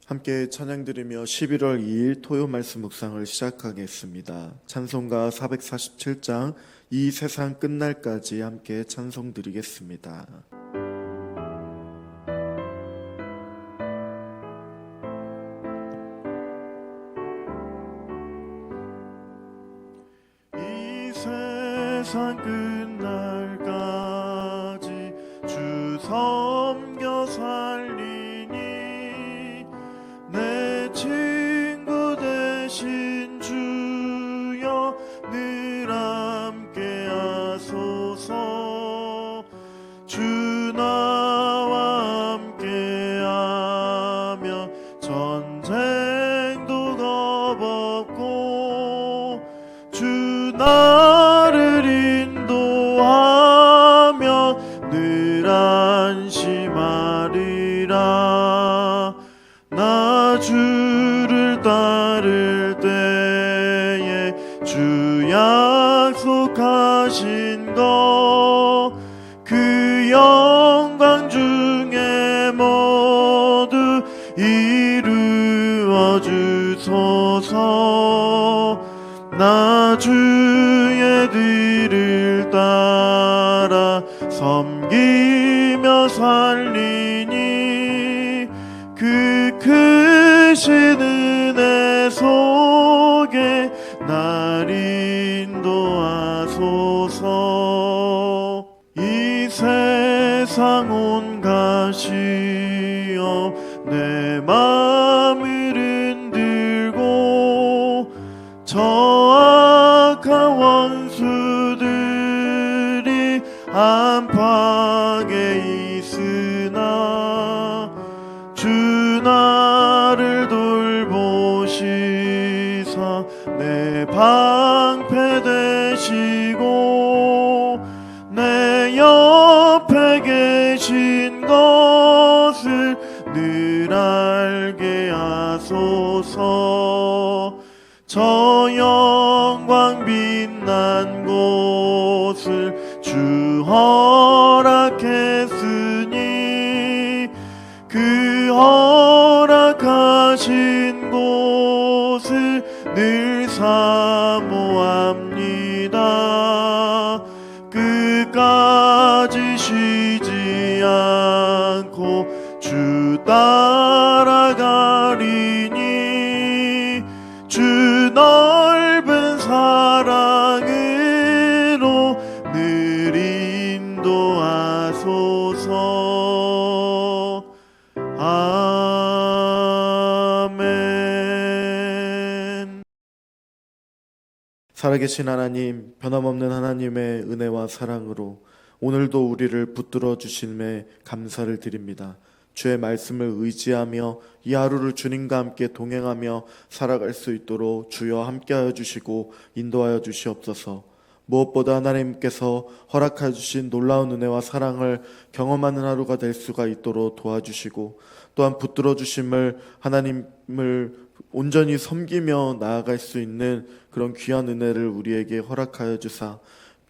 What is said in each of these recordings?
함께 찬양 드리며 11월 2일 토요 말씀 묵상을 시작하겠습니다. 찬송가 447장 이 세상 끝날까지 함께 찬송 드리겠습니다. 이 세상 끝날까지 주 섬겨 살리니 내 친구 되신 주여 늘 함께 하소서. 주 나와 함께 하며 전쟁도 겁없고 주 나를 인도하며 늘 안심하리라. 나 주를 따를 때에 주 약속하신 것 그 영광 중에 모두 이루어 주소서. 나 주의 뒤를 따라 섬기며 살리니 그 크신 은혜 속에 날 인도하소서. 이 세상 온 가시어 내 맘을 흔들고 저 악한 원수들이 안팎에 있으나 주 나를 돌보시사 내 방패 되시고 내 옆에 계신 것을 늘 알게 하소서. 저 영광 빛난 곳을 주 허락했으니 그 허락하신 곳을 늘 사모합니다. 끝까지 쉬지 않고 주 따라가리니 주 넓은 사랑으로 늘 인도하소서. 아멘. 살아계신 하나님, 변함없는 하나님의 은혜와 사랑으로 오늘도 우리를 붙들어 주심에 감사를 드립니다. 주의 말씀을 의지하며 이 하루를 주님과 함께 동행하며 살아갈 수 있도록 주여 함께하여 주시고 인도하여 주시옵소서. 무엇보다 하나님께서 허락해 주신 놀라운 은혜와 사랑을 경험하는 하루가 될 수가 있도록 도와주시고, 또한 붙들어 주심을 하나님을 온전히 섬기며 나아갈 수 있는 그런 귀한 은혜를 우리에게 허락하여 주사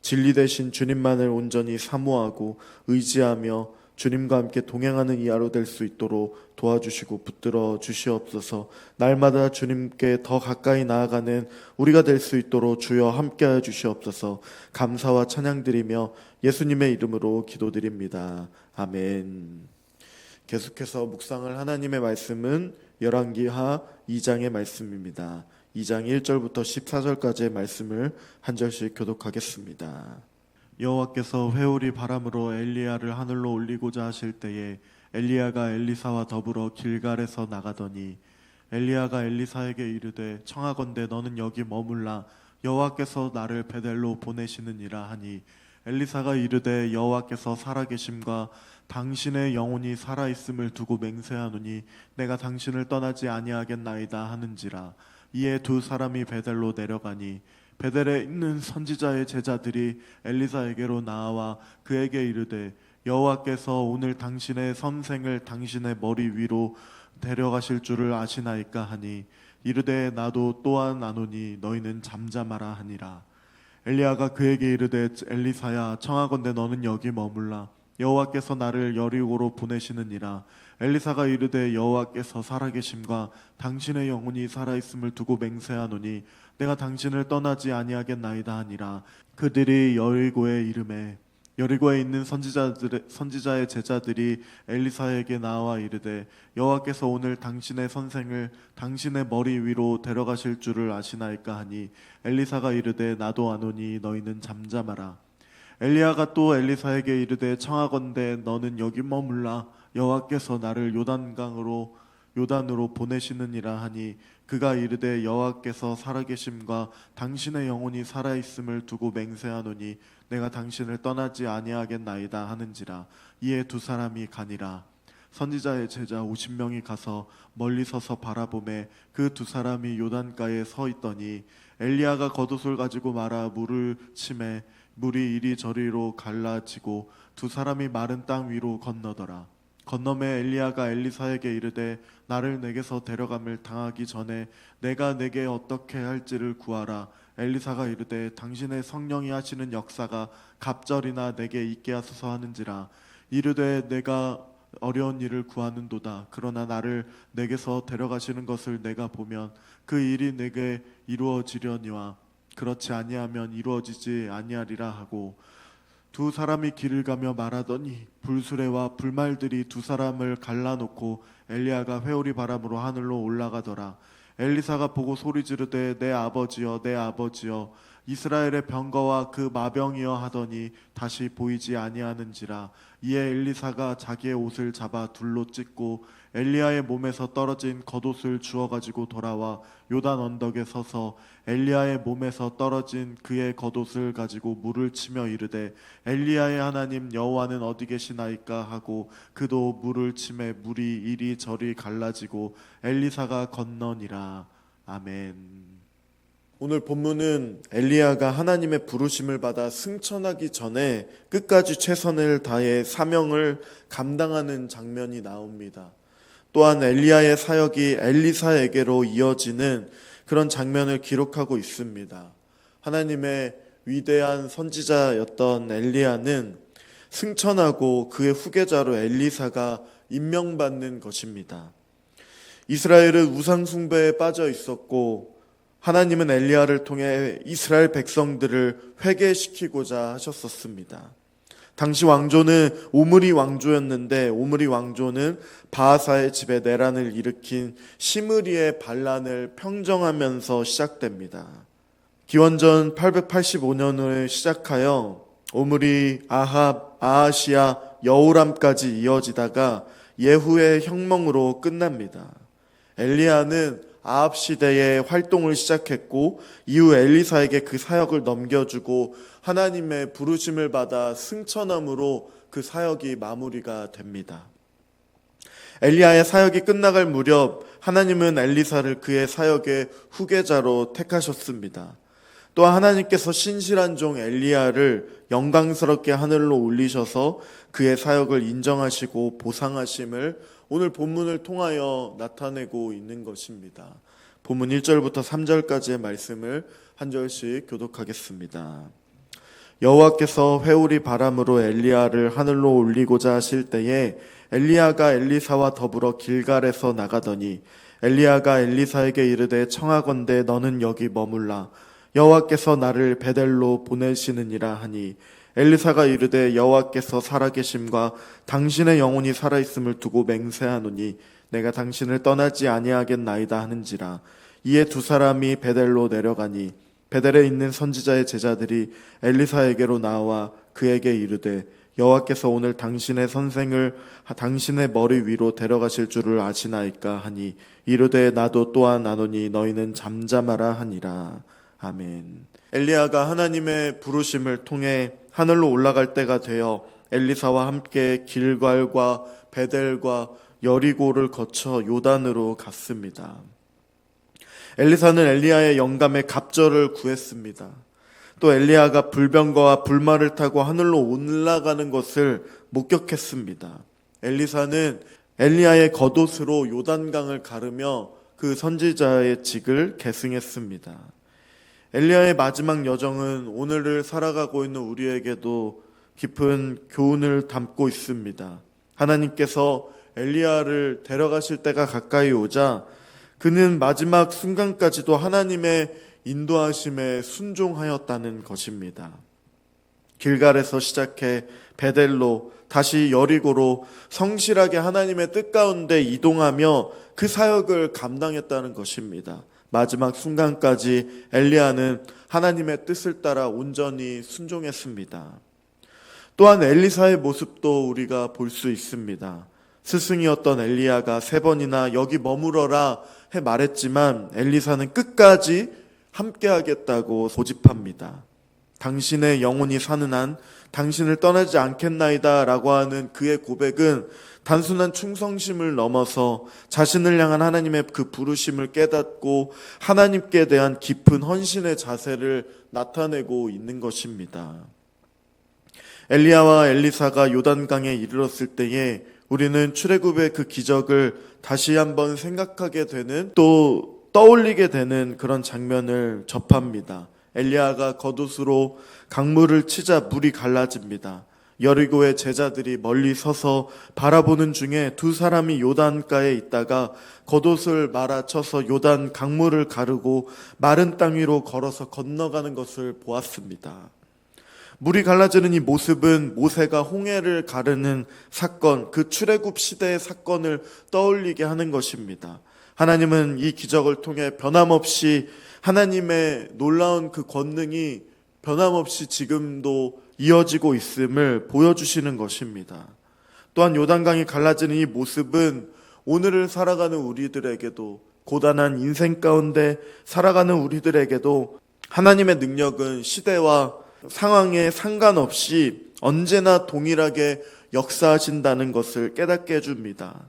진리 되신 주님만을 온전히 사모하고 의지하며 주님과 함께 동행하는 이 하루 될 수 있도록 도와주시고 붙들어 주시옵소서. 날마다 주님께 더 가까이 나아가는 우리가 될 수 있도록 주여 함께하여 주시옵소서. 감사와 찬양드리며 예수님의 이름으로 기도드립니다. 아멘. 계속해서 묵상할 하나님의 말씀은 열왕기하 2장의 말씀입니다. 2장 1절부터 14절까지의 말씀을 한 절씩 교독하겠습니다. 여호와께서 회오리 바람으로 엘리야를 하늘로 올리고자 하실 때에 엘리야가 엘리사와 더불어 길갈에서 나가더니 엘리야가 엘리사에게 이르되 청하건대 너는 여기 머물라 여호와께서 나를 베델로 보내시느니라 하니 엘리사가 이르되 여호와께서 살아계심과 당신의 영혼이 살아있음을 두고 맹세하노니 내가 당신을 떠나지 아니하겠나이다 하는지라. 이에 두 사람이 베델로 내려가니 베델에 있는 선지자의 제자들이 엘리사에게로 나와 그에게 이르되 여호와께서 오늘 당신의 선생을 당신의 머리 위로 데려가실 줄을 아시나이까 하니 이르되 나도 또한 아노니 너희는 잠잠하라 하니라. 엘리야가 그에게 이르되 엘리사야 청하건대 너는 여기 머물라 여호와께서 나를 여리고로 보내시느니라. 엘리사가 이르되 여호와께서 살아계심과 당신의 영혼이 살아있음을 두고 맹세하노니 내가 당신을 떠나지 아니하겠나이다 하니라. 그들이 여리고에 이르매 여리고에 있는 선지자의 제자들이 엘리사에게 나와 이르되 여호와께서 오늘 당신의 선생을 당신의 머리 위로 데려가실 줄을 아시나이까 하니 엘리사가 이르되 나도 아노니 너희는 잠잠하라. 엘리야가 또 엘리사에게 이르되 청하건대 너는 여기 머물라. 여호와께서 나를 요단으로 보내시느니라 하니 그가 이르되 여호와께서 살아계심과 당신의 영혼이 살아있음을 두고 맹세하노니 내가 당신을 떠나지 아니하겠나이다 하는지라. 이에 두 사람이 가니라. 선지자의 제자 50명이 가서 멀리 서서 바라보매 그 두 사람이 요단가에 서 있더니 엘리야가 겉옷을 가지고 말아 물을 치매 물이 이리저리로 갈라지고 두 사람이 마른 땅 위로 건너더라. 건너매 엘리야가 엘리사에게 이르되 나를 내게서 데려감을 당하기 전에 내가 내게 어떻게 할지를 구하라. 엘리사가 이르되 당신의 성령이 하시는 역사가 갑절이나 내게 있게 하소서 하는지라. 이르되 내가 어려운 일을 구하는도다. 그러나 나를 내게서 데려가시는 것을 내가 보면 그 일이 내게 이루어지려니와 그렇지 아니하면 이루어지지 아니하리라 하고 두 사람이 길을 가며 말하더니 불수레와 불말들이 두 사람을 갈라놓고 엘리야가 회오리 바람으로 하늘로 올라가더라. 엘리사가 보고 소리 지르되 내 아버지여 내 아버지여 이스라엘의 병거와 그 마병이여 하더니 다시 보이지 아니하는지라. 이에 엘리사가 자기의 옷을 잡아 둘로 찢고 엘리야의 몸에서 떨어진 겉옷을 주워 가지고 돌아와 요단 언덕에 서서 엘리야의 몸에서 떨어진 그의 겉옷을 가지고 물을 치며 이르되 엘리야의 하나님 여호와는 어디 계시나이까 하고 그도 물을 치매 물이 이리저리 갈라지고 엘리사가 건너니라. 아멘. 오늘 본문은 엘리야가 하나님의 부르심을 받아 승천하기 전에 끝까지 최선을 다해 사명을 감당하는 장면이 나옵니다. 또한 엘리야의 사역이 엘리사에게로 이어지는 그런 장면을 기록하고 있습니다. 하나님의 위대한 선지자였던 엘리야는 승천하고 그의 후계자로 엘리사가 임명받는 것입니다. 이스라엘은 우상 숭배에 빠져 있었고 하나님은 엘리야를 통해 이스라엘 백성들을 회개시키고자 하셨었습니다. 당시 왕조는 오므리 왕조였는데 오므리 왕조는 바하사의 집에 내란을 일으킨 시므리의 반란을 평정하면서 시작됩니다. 기원전 885년을 시작하여 오므리, 아합, 아하시아, 여호람까지 이어지다가 예후의 혁명으로 끝납니다. 엘리야는 아합 시대의 활동을 시작했고 이후 엘리사에게 그 사역을 넘겨주고 하나님의 부르심을 받아 승천함으로 그 사역이 마무리가 됩니다. 엘리야의 사역이 끝나갈 무렵 하나님은 엘리사를 그의 사역의 후계자로 택하셨습니다. 또한 하나님께서 신실한 종 엘리야를 영광스럽게 하늘로 올리셔서 그의 사역을 인정하시고 보상하심을 오늘 본문을 통하여 나타내고 있는 것입니다. 본문 1절부터 3절까지의 말씀을 한 절씩 교독하겠습니다. 여호와께서 회오리 바람으로 엘리야를 하늘로 올리고자 하실 때에 엘리야가 엘리사와 더불어 길갈에서 나가더니 엘리야가 엘리사에게 이르되 청하건대 너는 여기 머물라. 여호와께서 나를 베델로 보내시느니라 하니 엘리사가 이르되 여호와께서 살아계심과 당신의 영혼이 살아있음을 두고 맹세하노니 내가 당신을 떠나지 아니하겠나이다 하는지라. 이에 두 사람이 베델로 내려가니 베델에 있는 선지자의 제자들이 엘리사에게로 나와 그에게 이르되 여호와께서 오늘 당신의 선생을 당신의 머리 위로 데려가실 줄을 아시나이까 하니 이르되 나도 또한 아노니 너희는 잠잠하라 하니라. 아멘. 엘리야가 하나님의 부르심을 통해 하늘로 올라갈 때가 되어 엘리사와 함께 길갈과 베델과 여리고를 거쳐 요단으로 갔습니다. 엘리사는 엘리야의 영감에 갑절을 구했습니다. 또 엘리야가 불병거와 불말을 타고 하늘로 올라가는 것을 목격했습니다. 엘리사는 엘리야의 겉옷으로 요단강을 가르며 그 선지자의 직을 계승했습니다. 엘리야의 마지막 여정은 오늘을 살아가고 있는 우리에게도 깊은 교훈을 담고 있습니다. 하나님께서 엘리야를 데려가실 때가 가까이 오자 그는 마지막 순간까지도 하나님의 인도하심에 순종하였다는 것입니다. 길갈에서 시작해 베델로 다시 여리고로 성실하게 하나님의 뜻 가운데 이동하며 그 사역을 감당했다는 것입니다. 마지막 순간까지 엘리야는 하나님의 뜻을 따라 온전히 순종했습니다. 또한 엘리사의 모습도 우리가 볼 수 있습니다. 스승이었던 엘리야가 3번이나 여기 머무러라 해 말했지만 엘리사는 끝까지 함께하겠다고 고집합니다. 당신의 영혼이 사는 한 당신을 떠나지 않겠나이다 라고 하는 그의 고백은 단순한 충성심을 넘어서 자신을 향한 하나님의 그 부르심을 깨닫고 하나님께 대한 깊은 헌신의 자세를 나타내고 있는 것입니다. 엘리야와 엘리사가 요단강에 이르렀을 때에 우리는 출애굽의 그 기적을 다시 한번 생각하게 되는, 또 떠올리게 되는 그런 장면을 접합니다. 엘리야가 겉옷으로 강물을 치자 물이 갈라집니다. 여리고의 제자들이 멀리 서서 바라보는 중에 2사람이 요단가에 있다가 겉옷을 말아쳐서 요단 강물을 가르고 마른 땅 위로 걸어서 건너가는 것을 보았습니다. 물이 갈라지는 이 모습은 모세가 홍해를 가르는 사건, 그 출애굽 시대의 사건을 떠올리게 하는 것입니다. 하나님은 이 기적을 통해 변함없이 하나님의 놀라운 그 권능이 변함없이 지금도 이어지고 있음을 보여주시는 것입니다. 또한 요단강이 갈라지는 이 모습은 오늘을 살아가는 우리들에게도, 고단한 인생 가운데 살아가는 우리들에게도 하나님의 능력은 시대와 상황에 상관없이 언제나 동일하게 역사하신다는 것을 깨닫게 해줍니다.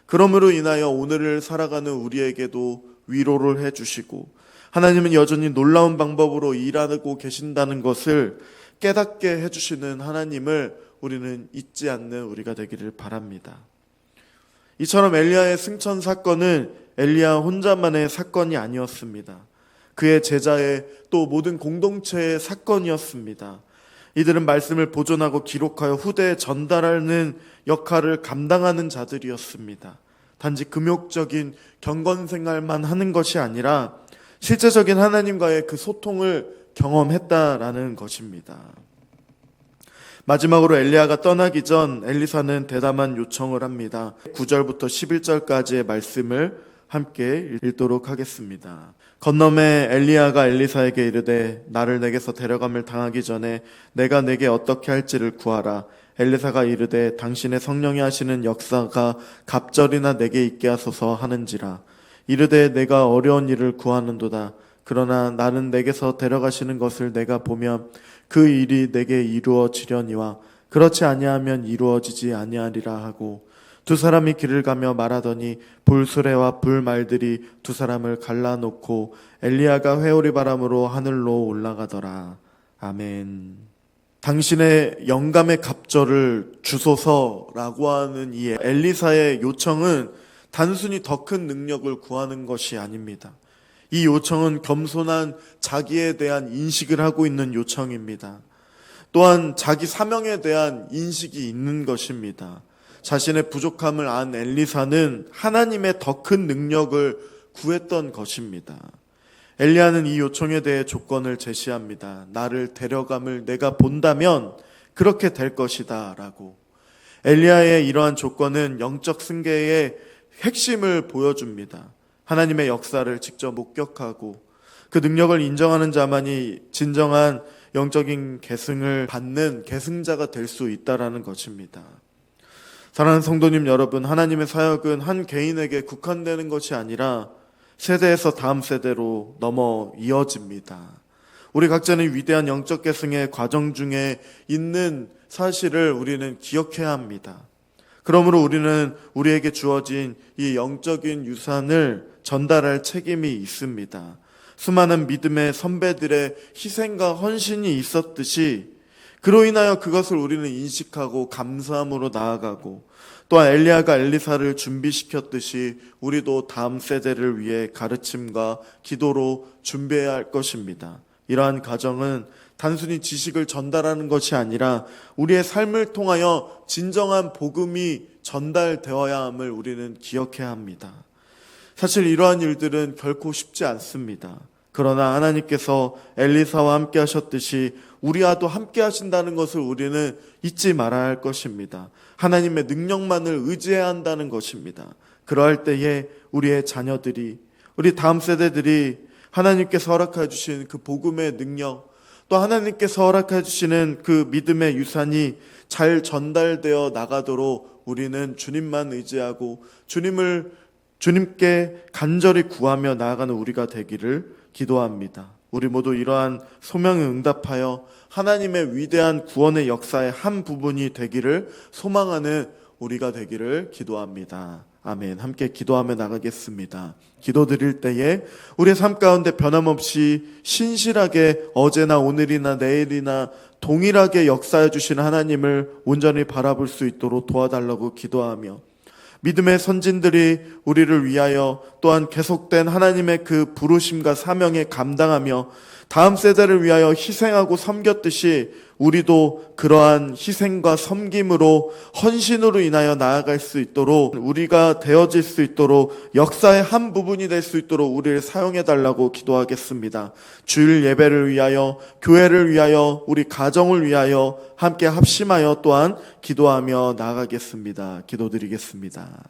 그러므로 인하여 오늘을 살아가는 우리에게도 위로를 해주시고 하나님은 여전히 놀라운 방법으로 일하고 계신다는 것을 깨닫게 해주시는 하나님을 우리는 잊지 않는 우리가 되기를 바랍니다. 이처럼 엘리야의 승천 사건은 엘리야 혼자만의 사건이 아니었습니다. 그의 제자의 또 모든 공동체의 사건이었습니다. 이들은 말씀을 보존하고 기록하여 후대에 전달하는 역할을 감당하는 자들이었습니다. 단지 금욕적인 경건 생활만 하는 것이 아니라 실제적인 하나님과의 그 소통을 경험했다라는 것입니다. 마지막으로 엘리야가 떠나기 전 엘리사는 대담한 요청을 합니다. 9절부터 11절까지의 말씀을 함께 읽도록 하겠습니다. 건너매 엘리야가 엘리사에게 이르되 나를 내게서 데려감을 당하기 전에 내가 내게 어떻게 할지를 구하라. 엘리사가 이르되 당신의 성령이 하시는 역사가 갑절이나 내게 있게 하소서 하는지라. 이르되 내가 어려운 일을 구하는도다. 그러나 나는 내게서 데려가시는 것을 내가 보면 그 일이 내게 이루어지려니와 그렇지 아니하면 이루어지지 아니하리라 하고 2사람이 길을 가며 말하더니 불수레와 불말들이 2사람을 갈라놓고 엘리야가 회오리 바람으로 하늘로 올라가더라. 아멘. 당신의 영감의 갑절을 주소서라고 하는 이 엘리사의 요청은 단순히 더 큰 능력을 구하는 것이 아닙니다. 이 요청은 겸손한 자기에 대한 인식을 하고 있는 요청입니다. 또한 자기 사명에 대한 인식이 있는 것입니다. 자신의 부족함을 안 엘리사는 하나님의 더 큰 능력을 구했던 것입니다. 엘리야는 이 요청에 대해 조건을 제시합니다. 나를 데려감을 내가 본다면 그렇게 될 것이다 라고. 엘리야의 이러한 조건은 영적 승계의 핵심을 보여줍니다. 하나님의 역사를 직접 목격하고 그 능력을 인정하는 자만이 진정한 영적인 계승을 받는 계승자가 될 수 있다라는 것입니다. 사랑하는 성도님 여러분, 하나님의 사역은 한 개인에게 국한되는 것이 아니라 세대에서 다음 세대로 넘어 이어집니다. 우리 각자는 위대한 영적 계승의 과정 중에 있는 사실을 우리는 기억해야 합니다. 그러므로 우리는 우리에게 주어진 이 영적인 유산을 전달할 책임이 있습니다. 수많은 믿음의 선배들의 희생과 헌신이 있었듯이 그로 인하여 그것을 우리는 인식하고 감사함으로 나아가고, 또한 엘리야가 엘리사를 준비시켰듯이 우리도 다음 세대를 위해 가르침과 기도로 준비해야 할 것입니다. 이러한 과정은 단순히 지식을 전달하는 것이 아니라 우리의 삶을 통하여 진정한 복음이 전달되어야 함을 우리는 기억해야 합니다. 사실 이러한 일들은 결코 쉽지 않습니다. 그러나 하나님께서 엘리사와 함께 하셨듯이 우리와도 함께 하신다는 것을 우리는 잊지 말아야 할 것입니다. 하나님의 능력만을 의지해야 한다는 것입니다. 그러할 때에 우리의 자녀들이, 우리 다음 세대들이 하나님께서 허락해 주신 그 복음의 능력, 또 하나님께서 허락해 주시는 그 믿음의 유산이 잘 전달되어 나가도록 우리는 주님만 의지하고 주님께 간절히 구하며 나아가는 우리가 되기를 기도합니다. 우리 모두 이러한 소명에 응답하여 하나님의 위대한 구원의 역사의 한 부분이 되기를 소망하는 우리가 되기를 기도합니다. 아멘. 함께 기도하며 나가겠습니다. 기도드릴 때에 우리의 삶 가운데 변함없이 신실하게 어제나 오늘이나 내일이나 동일하게 역사해 주시는 하나님을 온전히 바라볼 수 있도록 도와달라고 기도하며, 믿음의 선진들이 우리를 위하여 또한 계속된 하나님의 그 부르심과 사명에 감당하며 다음 세대를 위하여 희생하고 섬겼듯이 우리도 그러한 희생과 섬김으로 헌신으로 인하여 나아갈 수 있도록, 우리가 되어질 수 있도록, 역사의 한 부분이 될 수 있도록 우리를 사용해 달라고 기도하겠습니다. 주일 예배를 위하여, 교회를 위하여, 우리 가정을 위하여 함께 합심하여 또한 기도하며 나아가겠습니다. 기도드리겠습니다.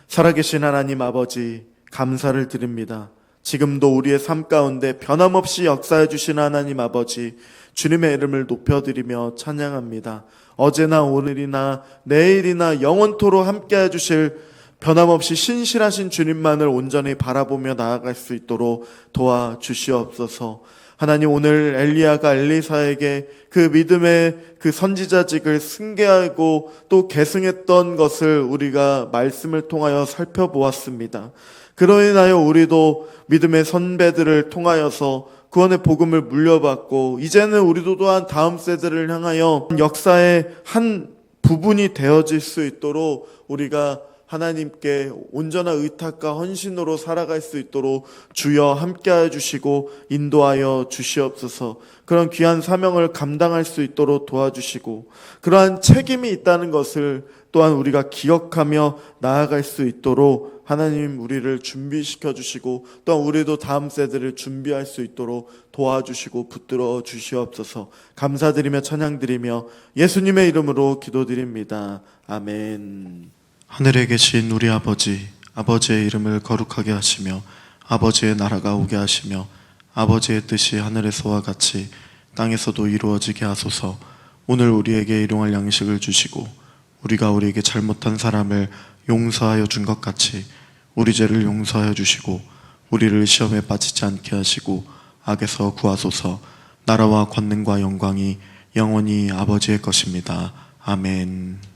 살아계신 하나님 아버지, 감사를 드립니다. 지금도 우리의 삶 가운데 변함없이 역사해 주신 하나님 아버지, 주님의 이름을 높여드리며 찬양합니다. 어제나 오늘이나 내일이나 영원토록 함께해 주실 변함없이 신실하신 주님만을 온전히 바라보며 나아갈 수 있도록 도와주시옵소서. 하나님, 오늘 엘리야가 엘리사에게 그 믿음의 그 선지자직을 승계하고 또 계승했던 것을 우리가 말씀을 통하여 살펴보았습니다. 그로 인하여 우리도 믿음의 선배들을 통하여서 구원의 복음을 물려받고, 이제는 우리도 또한 다음 세대를 향하여 역사의 한 부분이 되어질 수 있도록 우리가 하나님께 온전한 의탁과 헌신으로 살아갈 수 있도록 주여 함께하여 주시고 인도하여 주시옵소서. 그런 귀한 사명을 감당할 수 있도록 도와주시고, 그러한 책임이 있다는 것을 또한 우리가 기억하며 나아갈 수 있도록 하나님 우리를 준비시켜 주시고, 또한 우리도 다음 세대를 준비할 수 있도록 도와주시고 붙들어 주시옵소서. 감사드리며 찬양드리며 예수님의 이름으로 기도드립니다. 아멘. 하늘에 계신 우리 아버지, 아버지의 이름을 거룩하게 하시며 아버지의 나라가 오게 하시며 아버지의 뜻이 하늘에서와 같이 땅에서도 이루어지게 하소서. 오늘 우리에게 일용할 양식을 주시고 우리가 우리에게 잘못한 사람을 용서하여 준 것 같이 우리 죄를 용서하여 주시고 우리를 시험에 빠지지 않게 하시고 악에서 구하소서. 나라와 권능과 영광이 영원히 아버지의 것입니다. 아멘.